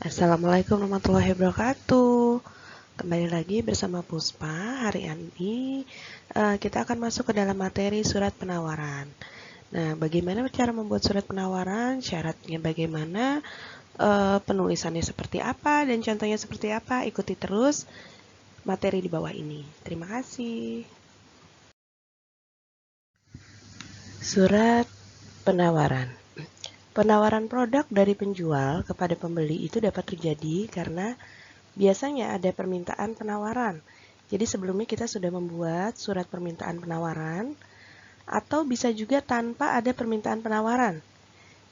Assalamualaikum warahmatullahi wabarakatuh. Kembali lagi bersama Puspa. Hari ini kita akan masuk ke dalam materi surat penawaran. Nah, bagaimana cara membuat surat penawaran? Syaratnya bagaimana? Penulisannya seperti apa? Dan contohnya seperti apa? Ikuti terus materi di bawah ini. Terima kasih. Surat penawaran. Penawaran produk dari penjual kepada pembeli itu dapat terjadi karena biasanya ada permintaan penawaran. Jadi sebelumnya kita sudah membuat surat permintaan penawaran, atau bisa juga tanpa ada permintaan penawaran.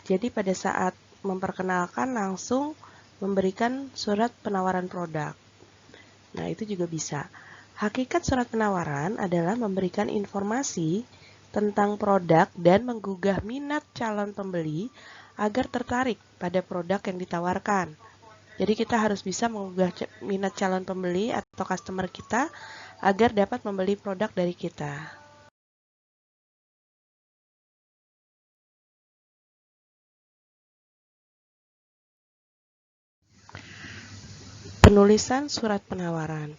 Jadi pada saat memperkenalkan langsung memberikan surat penawaran produk. Nah, itu juga bisa. Hakikat surat penawaran adalah memberikan informasi tentang produk dan menggugah minat calon pembeli agar tertarik pada produk yang ditawarkan. Jadi kita harus bisa menggugah minat calon pembeli atau customer kita agar dapat membeli produk dari kita. Penulisan surat penawaran.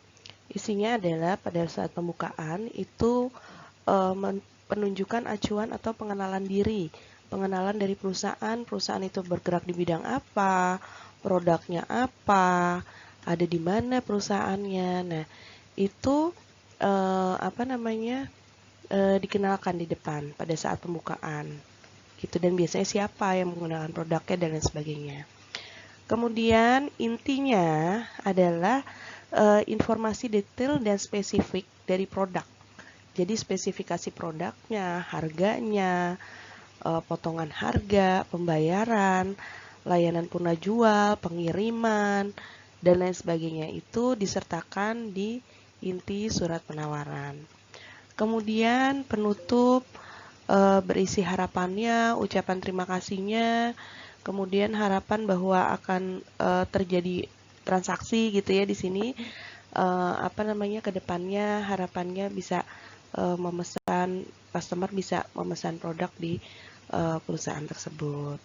Isinya adalah pada saat pembukaan itu penunjukan acuan atau pengenalan diri. Pengenalan dari perusahaan itu bergerak di bidang apa, produknya apa, ada di mana perusahaannya. Nah, itu dikenalkan di depan pada saat pembukaan gitu, dan biasanya siapa yang menggunakan produknya dan lain sebagainya. Kemudian intinya adalah informasi detail dan spesifik dari produk. Jadi spesifikasi produknya, harganya, potongan harga, pembayaran, layanan purna jual, pengiriman, dan lain sebagainya itu disertakan di inti surat penawaran. Kemudian penutup berisi harapannya, ucapan terima kasihnya, kemudian harapan bahwa akan terjadi transaksi gitu ya di sini. Ke depannya harapannya bisa memesan, customer bisa memesan produk di perusahaan tersebut.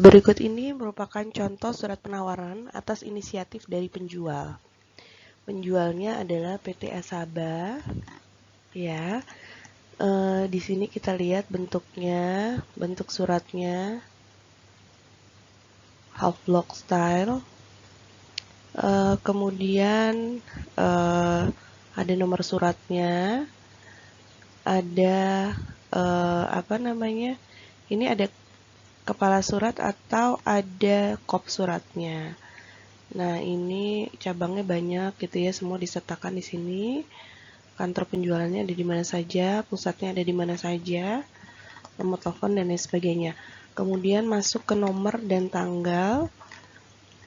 Berikut ini merupakan contoh surat penawaran atas inisiatif dari penjual. Penjualnya adalah PT Asaba, ya. Di sini kita lihat bentuknya, bentuk suratnya, half block style. Kemudian ada nomor suratnya, ada ini ada kepala surat atau ada kop suratnya. Nah, ini cabangnya banyak gitu ya, semua disertakan di sini. Kantor penjualannya ada di mana saja, pusatnya ada di mana saja, nomor telepon dan lain sebagainya. Kemudian masuk ke nomor dan tanggal,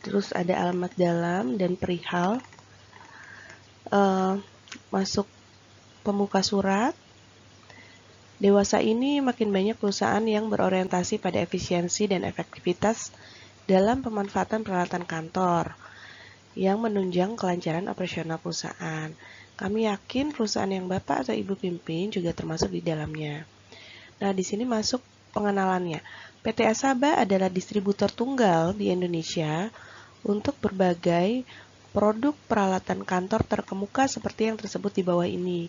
terus ada alamat dalam dan perihal. Masuk pembuka surat. Dewasa ini makin banyak perusahaan yang berorientasi pada efisiensi dan efektivitas dalam pemanfaatan peralatan kantor yang menunjang kelancaran operasional perusahaan. Kami yakin perusahaan yang Bapak atau Ibu pimpin juga termasuk di dalamnya. Nah, di sini masuk pengenalannya. PT Asaba adalah distributor tunggal di Indonesia untuk berbagai produk peralatan kantor terkemuka seperti yang tersebut di bawah ini.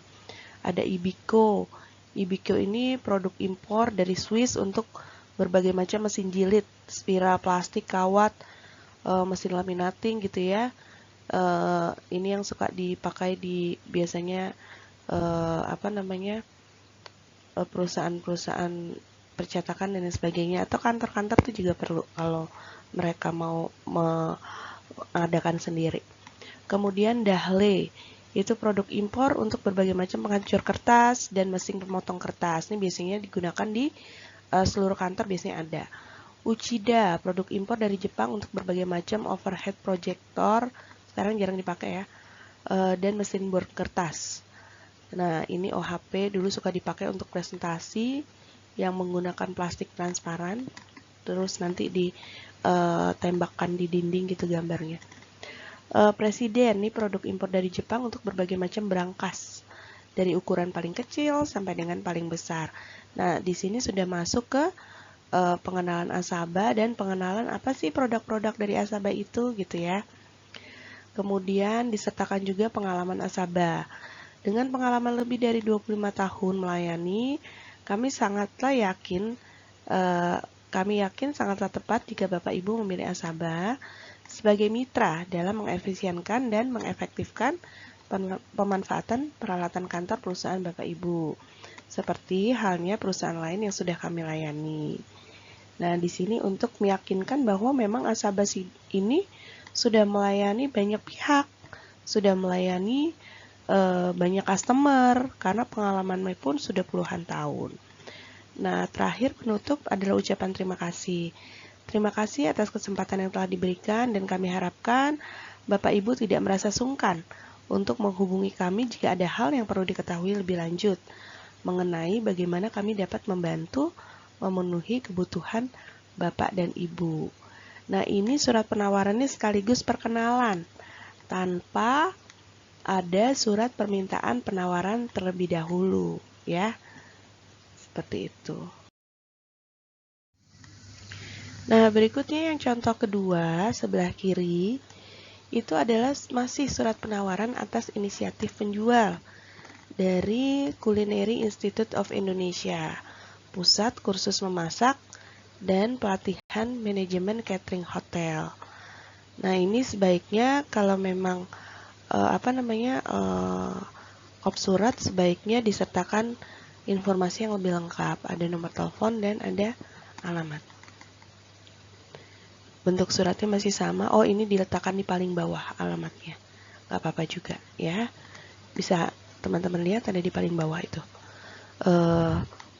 Ada Ibico. Ibico ini produk impor dari Swiss untuk berbagai macam mesin jilid, spiral plastik, kawat, mesin laminating gitu ya. Ini yang suka dipakai di biasanya perusahaan-perusahaan percetakan dan sebagainya, atau kantor-kantor itu juga perlu kalau mereka mau mengadakan sendiri. Kemudian Dahle, itu produk impor untuk berbagai macam penghancur kertas dan mesin pemotong kertas. Ini biasanya digunakan di seluruh kantor, biasanya ada. Uchida, produk impor dari Jepang untuk berbagai macam overhead projector, sekarang jarang dipakai ya, dan mesin board kertas. Nah, ini OHP dulu suka dipakai untuk presentasi yang menggunakan plastik transparan, terus nanti ditembakkan di dinding gitu gambarnya. Presiden, ini produk impor dari Jepang untuk berbagai macam berangkas, dari ukuran paling kecil sampai dengan paling besar. Nah, di sini sudah masuk ke pengenalan Asaba dan pengenalan apa sih produk-produk dari Asaba itu gitu ya. Kemudian disertakan juga pengalaman Asaba. Dengan pengalaman lebih dari 25 tahun melayani, kami yakin sangatlah tepat jika Bapak Ibu memilih Asaba sebagai mitra dalam mengefisienkan dan mengefektifkan pemanfaatan peralatan kantor perusahaan Bapak Ibu, seperti halnya perusahaan lain yang sudah kami layani. Nah, di sini untuk meyakinkan bahwa memang Asaba ini sudah melayani banyak pihak, sudah melayani banyak customer, karena pengalamannya pun sudah puluhan tahun. Nah, terakhir penutup adalah ucapan terima kasih. Terima kasih atas kesempatan yang telah diberikan dan kami harapkan Bapak Ibu tidak merasa sungkan untuk menghubungi kami jika ada hal yang perlu diketahui lebih lanjut mengenai bagaimana kami dapat membantu memenuhi kebutuhan Bapak dan Ibu. Nah, ini surat penawarannya sekaligus perkenalan tanpa ada surat permintaan penawaran terlebih dahulu, ya. Seperti itu. Nah, berikutnya yang contoh kedua, sebelah kiri, itu adalah masih surat penawaran atas inisiatif penjual dari Culinary Institute of Indonesia, Pusat Kursus Memasak dan Pelatihan Manajemen Catering Hotel. Nah, ini sebaiknya kalau memang kop surat sebaiknya disertakan informasi yang lebih lengkap, ada nomor telepon dan ada alamat. Bentuk suratnya masih sama. Oh, ini diletakkan di paling bawah alamatnya. Gak apa-apa juga ya. Bisa teman-teman lihat ada di paling bawah itu.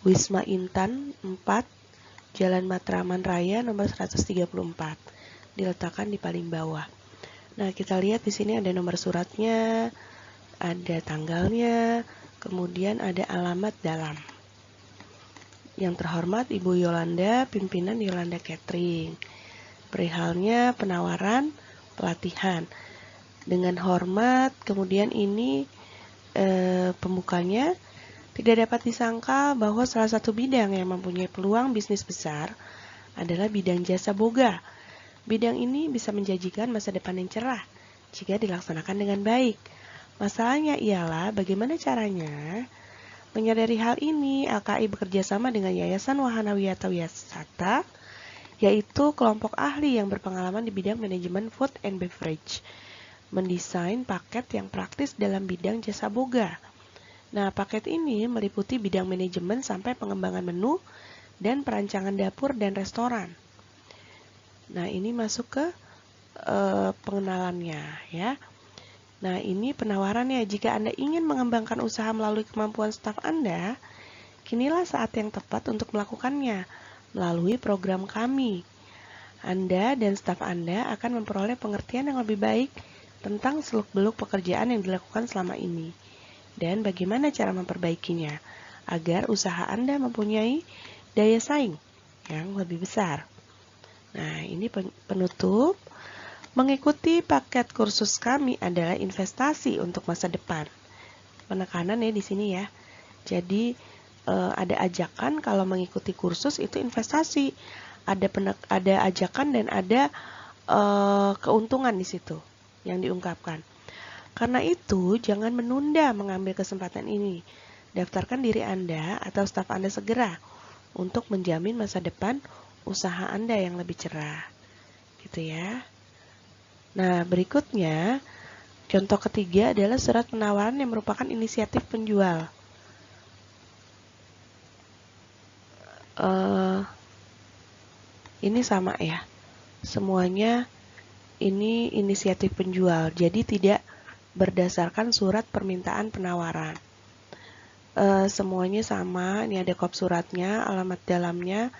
Wisma Intan 4, Jalan Matraman Raya nomor 134. Diletakkan di paling bawah. Nah, kita lihat di sini ada nomor suratnya, ada tanggalnya, kemudian ada alamat dalam. Yang terhormat Ibu Yolanda, pimpinan Yolanda Catering. Perihalnya penawaran pelatihan. Dengan hormat, kemudian ini pembukanya, tidak dapat disangka bahwa salah satu bidang yang mempunyai peluang bisnis besar adalah bidang jasa boga. Bidang ini bisa menjanjikan masa depan yang cerah jika dilaksanakan dengan baik. Masalahnya ialah bagaimana caranya. Menyadari hal ini, LKI bekerja sama dengan Yayasan Wahana Wisata, yaitu kelompok ahli yang berpengalaman di bidang manajemen food and beverage, mendesain paket yang praktis dalam bidang jasa boga. Nah, paket ini meliputi bidang manajemen sampai pengembangan menu dan perancangan dapur dan restoran. Nah, ini masuk ke pengenalannya ya. Nah, ini penawarannya. Jika Anda ingin mengembangkan usaha melalui kemampuan staf Anda, kinilah saat yang tepat untuk melakukannya melalui program kami. Anda dan staf Anda akan memperoleh pengertian yang lebih baik tentang seluk-beluk pekerjaan yang dilakukan selama ini dan bagaimana cara memperbaikinya agar usaha Anda mempunyai daya saing yang lebih besar. Nah, ini penutup. Mengikuti paket kursus kami adalah investasi untuk masa depan. Penekanan ya di sini ya. Jadi ada ajakan kalau mengikuti kursus itu investasi. Ada ajakan dan ada keuntungan di situ yang diungkapkan. Karena itu, jangan menunda mengambil kesempatan ini. Daftarkan diri Anda atau staf Anda segera untuk menjamin masa depan usaha Anda yang lebih cerah. Gitu ya. Nah, berikutnya, contoh ketiga adalah surat penawaran yang merupakan inisiatif penjual. Ini sama ya, semuanya ini inisiatif penjual, jadi tidak berdasarkan surat permintaan penawaran. Semuanya sama, ini ada kop suratnya, alamat dalamnya,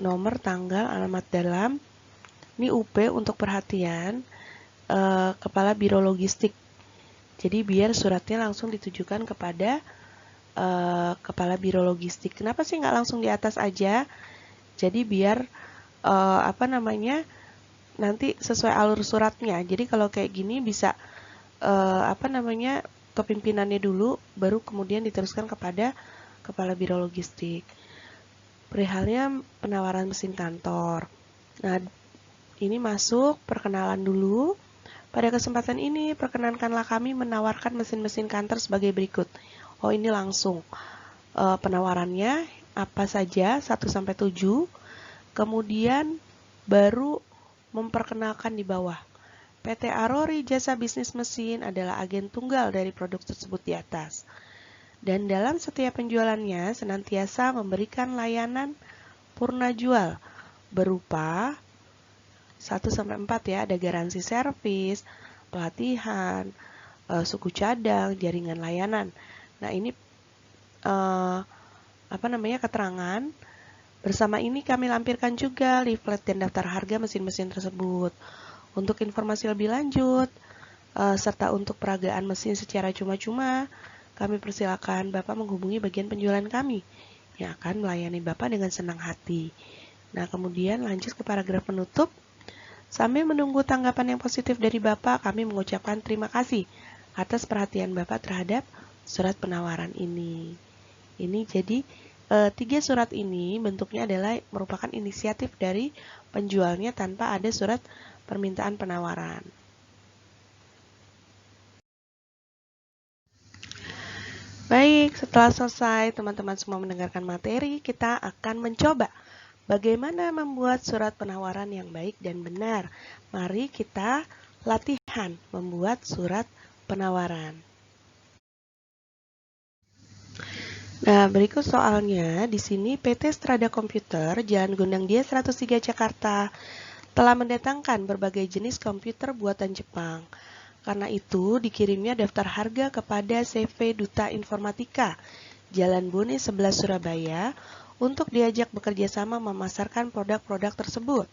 nomor, tanggal, alamat dalam. Ini UP untuk perhatian, Kepala Biro Logistik. Jadi biar suratnya langsung ditujukan kepada Kepala Biro Logistik. Kenapa sih nggak langsung di atas aja? Jadi biar nanti sesuai alur suratnya. Jadi kalau kayak gini bisa kepimpinannya dulu, baru kemudian diteruskan kepada Kepala Biro Logistik. Perihalnya penawaran mesin kantor. Nah, ini masuk perkenalan dulu. Pada kesempatan ini, perkenankanlah kami menawarkan mesin-mesin kantor sebagai berikut. Oh, ini langsung. Penawarannya apa saja, 1-7. Kemudian baru memperkenalkan di bawah. PT Arori Jasa Bisnis Mesin adalah agen tunggal dari produk tersebut di atas. Dan dalam setiap penjualannya senantiasa memberikan layanan purna jual berupa 1-4 ya, ada garansi servis, pelatihan, suku cadang, jaringan layanan. Nah, ini keterangan. Bersama ini kami lampirkan juga leaflet dan daftar harga mesin-mesin tersebut. Untuk informasi lebih lanjut, serta untuk peragaan mesin secara cuma-cuma, kami persilakan Bapak menghubungi bagian penjualan kami yang akan melayani Bapak dengan senang hati. Nah, kemudian lanjut ke paragraf penutup. Sambil menunggu tanggapan yang positif dari Bapak, kami mengucapkan terima kasih atas perhatian Bapak terhadap surat penawaran ini. Ini jadi 3 surat ini bentuknya adalah merupakan inisiatif dari penjualnya tanpa ada surat permintaan penawaran. Baik, setelah selesai teman-teman semua mendengarkan materi, kita akan mencoba bagaimana membuat surat penawaran yang baik dan benar. Mari kita latihan membuat surat penawaran. Nah, berikut soalnya. Di sini PT Strada Komputer, Jalan Gondang Dia 103 Jakarta, telah mendatangkan berbagai jenis komputer buatan Jepang. Karena itu, dikirimnya daftar harga kepada CV Duta Informatika, Jalan Bone 11 Surabaya, untuk diajak bekerja sama memasarkan produk-produk tersebut.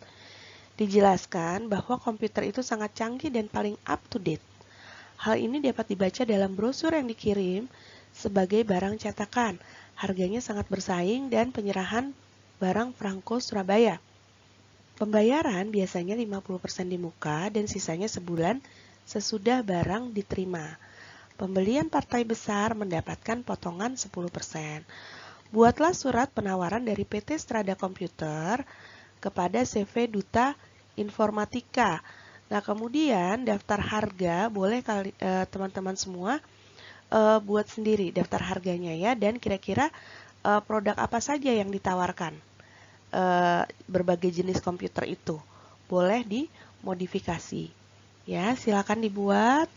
Dijelaskan bahwa komputer itu sangat canggih dan paling up to date. Hal ini dapat dibaca dalam brosur yang dikirim sebagai barang cetakan. Harganya sangat bersaing dan penyerahan barang Franco Surabaya. Pembayaran biasanya 50% di muka dan sisanya sebulan sesudah barang diterima. Pembelian partai besar mendapatkan potongan 10%. Buatlah surat penawaran dari PT Strada Komputer kepada CV Duta Informatika. Nah, kemudian daftar harga boleh teman-teman semua buat sendiri daftar harganya ya, dan kira-kira produk apa saja yang ditawarkan. Berbagai jenis komputer itu boleh dimodifikasi. Ya, silakan dibuat,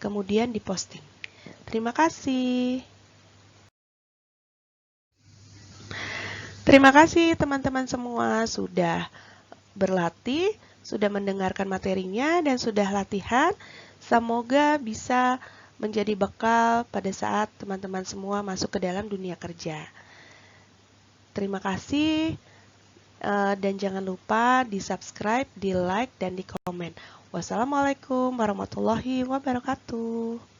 kemudian diposting. Terima kasih. Terima kasih teman-teman semua sudah berlatih, sudah mendengarkan materinya, dan sudah latihan. Semoga bisa menjadi bekal pada saat teman-teman semua masuk ke dalam dunia kerja. Terima kasih, dan jangan lupa di-subscribe, di-like, dan di-komen. Wassalamualaikum warahmatullahi wabarakatuh.